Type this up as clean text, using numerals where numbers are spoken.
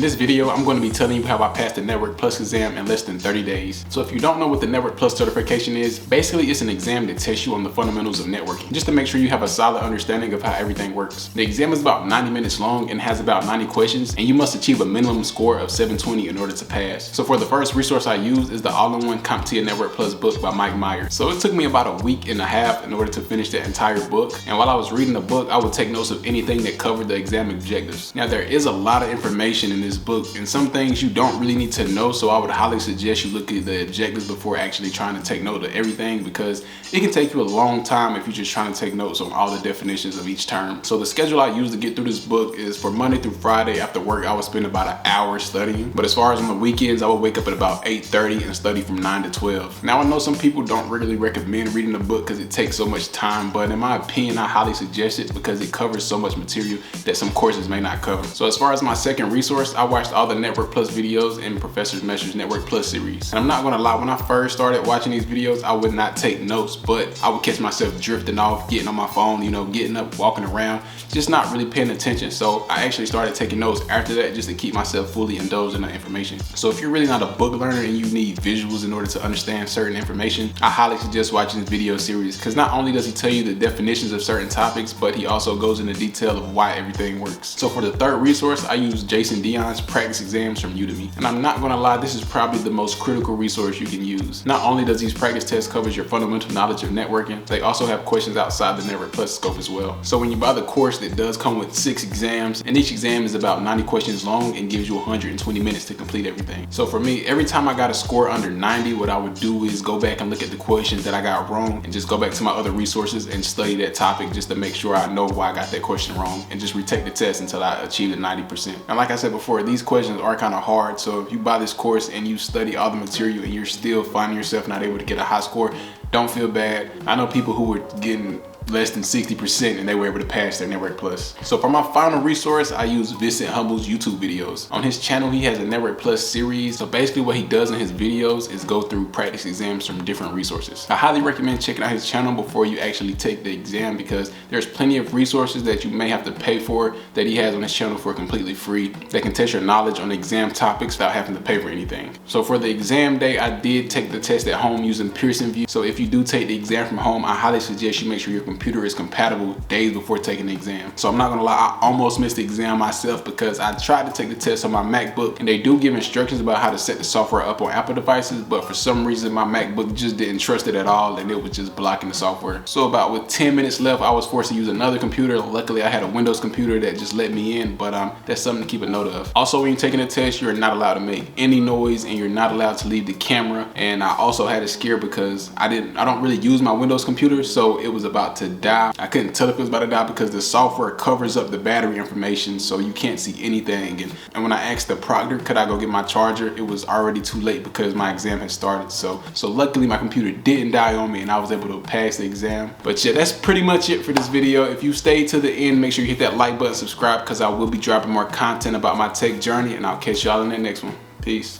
In this video, I'm going to be telling you how I passed the Network Plus exam in less than 30 days. So if you don't know what the Network Plus certification is, basically it's an exam that tests you on the fundamentals of networking, just to make sure you have a solid understanding of how everything works. The exam is about 90 minutes long and has about 90 questions, and you must achieve a minimum score of 720 in order to pass. So for the first resource I used is the all-in-one CompTIA Network Plus book by Mike Myers. So it took me about a week and a half in order to finish the entire book, and while I was reading the book, I would take notes of anything that covered the exam objectives. Now there is a lot of information in this book, and some things you don't really need to know, so I would highly suggest you look at the objectives before actually trying to take note of everything, because it can take you a long time if you're just trying to take notes on all the definitions of each term. So the schedule I use to get through this book is for Monday through Friday after work I would spend about an hour studying, but as far as on the weekends I would wake up at about 8:30 and study from 9 to 12. Now I know some people don't really recommend reading the book because it takes so much time, but in my opinion I highly suggest it because it covers so much material that some courses may not cover. So as far as my second resource, I watched all the Network Plus videos in Professor Messer's Network Plus series. And I'm not gonna lie, when I first started watching these videos, I would not take notes, but I would catch myself drifting off, getting on my phone, getting up, walking around, just not really paying attention. So I actually started taking notes after that just to keep myself fully indulged in the information. So if you're really not a book learner and you need visuals in order to understand certain information, I highly suggest watching this video series, because not only does he tell you the definitions of certain topics, but he also goes into detail of why everything works. So for the third resource, I use Jason Dion's practice exams from Udemy. And I'm not gonna lie, this is probably the most critical resource you can use. Not only does these practice tests cover your fundamental knowledge of networking, they also have questions outside the Network Plus scope as well. So when you buy the course, it does come with 6 exams, and each exam is about 90 questions long and gives you 120 minutes to complete everything. So for me, every time I got a score under 90, what I would do is go back and look at the questions that I got wrong and just go back to my other resources and study that topic just to make sure I know why I got that question wrong, and just retake the test until I achieve the 90%. And like I said before, these questions are kind of hard, so if you buy this course and you study all the material and you're still finding yourself not able to get a high score, don't feel bad. I know people who were getting less than 60% and they were able to pass their Network Plus. So for my final resource, I use Vincent Humble's YouTube videos. On his channel, he has a Network Plus series. So basically what he does in his videos is go through practice exams from different resources. I highly recommend checking out his channel before you actually take the exam, because there's plenty of resources that you may have to pay for that he has on his channel for completely free that can test your knowledge on exam topics without having to pay for anything. So for the exam day, I did take the test at home using Pearson VUE. So if you do take the exam from home, I highly suggest you make sure your computer is compatible days before taking the exam. So I'm not gonna lie, I almost missed the exam myself because I tried to take the test on my MacBook, and they do give instructions about how to set the software up on Apple devices, but for some reason my MacBook just didn't trust it at all, and it was just blocking the software. So about with 10 minutes left, I was forced to use another computer. Luckily I had a Windows computer that just let me in, but that's something to keep a note of. Also, when you're taking a test, you're not allowed to make any noise, and you're not allowed to leave the camera. And I also had a scare because I don't really use my Windows computer, so it was about to die. I couldn't tell if it was about to die because the software covers up the battery information, so you can't see anything. And when I asked the proctor, could I go get my charger, it was already too late because my exam had started. So luckily my computer didn't die on me and I was able to pass the exam. But yeah, that's pretty much it for this video. If you stayed to the end, make sure you hit that like button, subscribe, because I will be dropping more content about my tech journey, and I'll catch y'all in the next one. Peace.